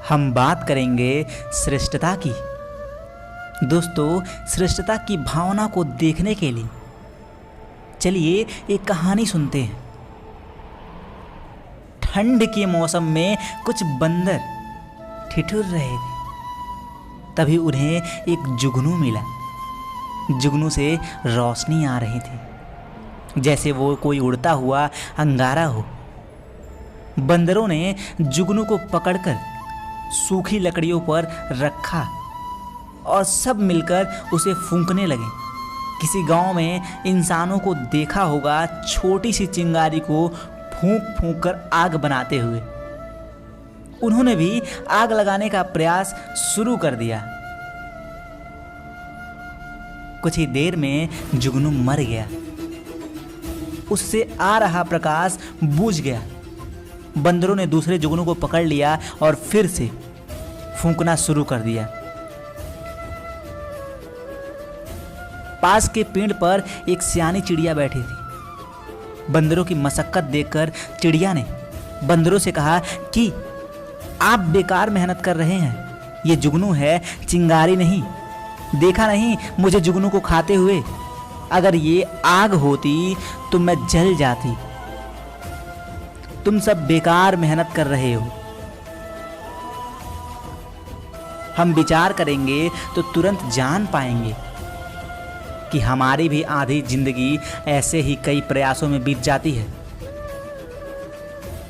हम बात करेंगे श्रेष्ठता की। दोस्तों, श्रेष्ठता की भावना को देखने के लिए चलिए एक कहानी सुनते हैं। ठंड के मौसम में कुछ बंदर ठिठुर रहे थे। तभी उन्हें एक जुगनू मिला। जुगनू से रोशनी आ रही थी, जैसे वो कोई उड़ता हुआ अंगारा हो। बंदरों ने जुगनू को पकड़कर सूखी लकड़ियों पर रखा और सब मिलकर उसे फूंकने लगे। किसी गांव में इंसानों को देखा होगा छोटी सी चिंगारी को फूंक फूंक कर आग बनाते हुए। उन्होंने भी आग लगाने का प्रयास शुरू कर दिया। कुछ ही देर में जुगनू मर गया। उससे आ रहा प्रकाश बुझ गया। बंदरों ने दूसरे जुगनू को पकड़ लिया और फिर से फूंकना शुरू कर दिया। पास के पेड़ पर एक सियानी चिड़िया बैठी थी। बंदरों की मशक्कत देखकर चिड़िया ने बंदरों से कहा कि आप बेकार मेहनत कर रहे हैं। ये जुगनू है, चिंगारी नहीं। देखा नहीं मुझे जुगनू को खाते हुए? अगर ये आग होती तो मैं जल जाती। तुम सब बेकार मेहनत कर रहे हो। हम विचार करेंगे तो तुरंत जान पाएंगे कि हमारी भी आधी जिंदगी ऐसे ही कई प्रयासों में बीत जाती है।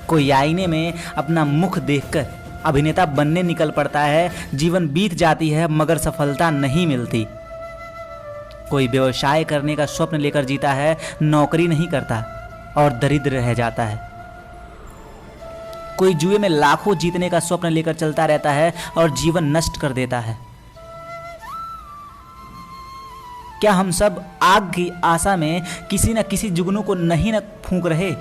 कोई आईने में अपना मुख देखकर अभिनेता बनने निकल पड़ता है, जीवन बीत जाती है मगर सफलता नहीं मिलती। कोई व्यवसाय करने का स्वप्न लेकर जीता है, नौकरी नहीं करता और दरिद्र रह जाता है। कोई जुए में लाखों जीतने का स्वप्न लेकर चलता रहता है और जीवन नष्ट कर देता है। क्या हम सब आग की आशा में किसी न किसी जुगनू को नहीं न फूंक रहे?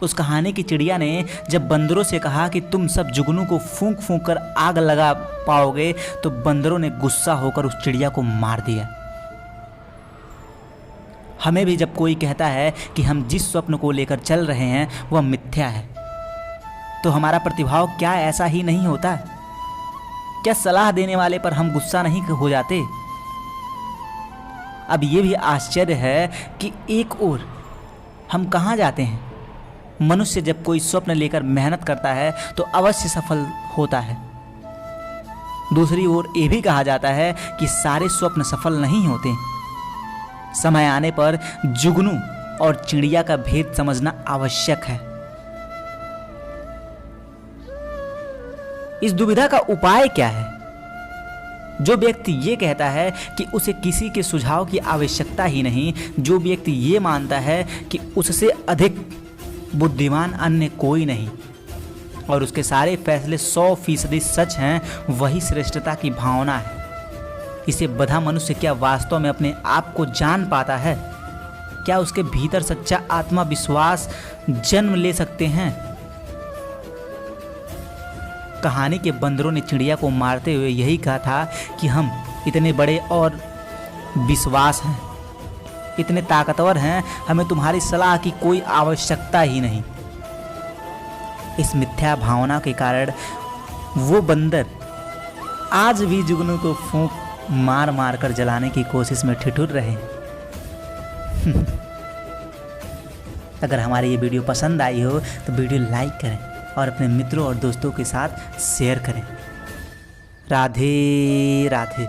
उस कहानी की चिड़िया ने जब बंदरों से कहा कि तुम सब जुगनू को फूंक फूंक कर आग लगा पाओगे, तो बंदरों ने गुस्सा होकर उस चिड़िया को मार दिया। हमें भी जब कोई कहता है कि हम जिस स्वप्न को लेकर चल रहे हैं वह मिथ्या है, तो हमारा प्रतिभाव क्या ऐसा ही नहीं होता? क्या सलाह देने वाले पर हम गुस्सा नहीं हो जाते? अब ये भी आश्चर्य है कि एक ओर हम कहाँ जाते हैं। मनुष्य जब कोई स्वप्न लेकर मेहनत करता है तो अवश्य सफल होता है। दूसरी ओर ये भी कहा जाता है कि सारे स्वप्न सफल नहीं होते। समय आने पर जुगनू और चिड़िया का भेद समझना आवश्यक है। इस दुविधा का उपाय क्या है? जो व्यक्ति ये कहता है कि उसे किसी के सुझाव की आवश्यकता ही नहीं, जो व्यक्ति ये मानता है कि उससे अधिक बुद्धिमान अन्य कोई नहीं और उसके सारे फैसले 100% सच हैं, वही श्रेष्ठता की भावना है। इसे बधा मनुष्य क्या वास्तव में अपने आप को जान पाता है? क्या उसके भीतर सच्चा आत्मविश्वास जन्म ले सकते हैं? कहानी के बंदरों ने चिड़िया को मारते हुए यही कहा था कि हम इतने बड़े और विश्वास हैं, इतने ताकतवर हैं, हमें तुम्हारी सलाह की कोई आवश्यकता ही नहीं। इस मिथ्या भावना के कारण वो बंदर आज भी जुगनू को फूंक मार मार कर जलाने की कोशिश में ठिठुर रहे। अगर हमारी ये वीडियो पसंद आई हो तो वीडियो लाइक करें और अपने मित्रों और दोस्तों के साथ शेयर करें। राधे राधे।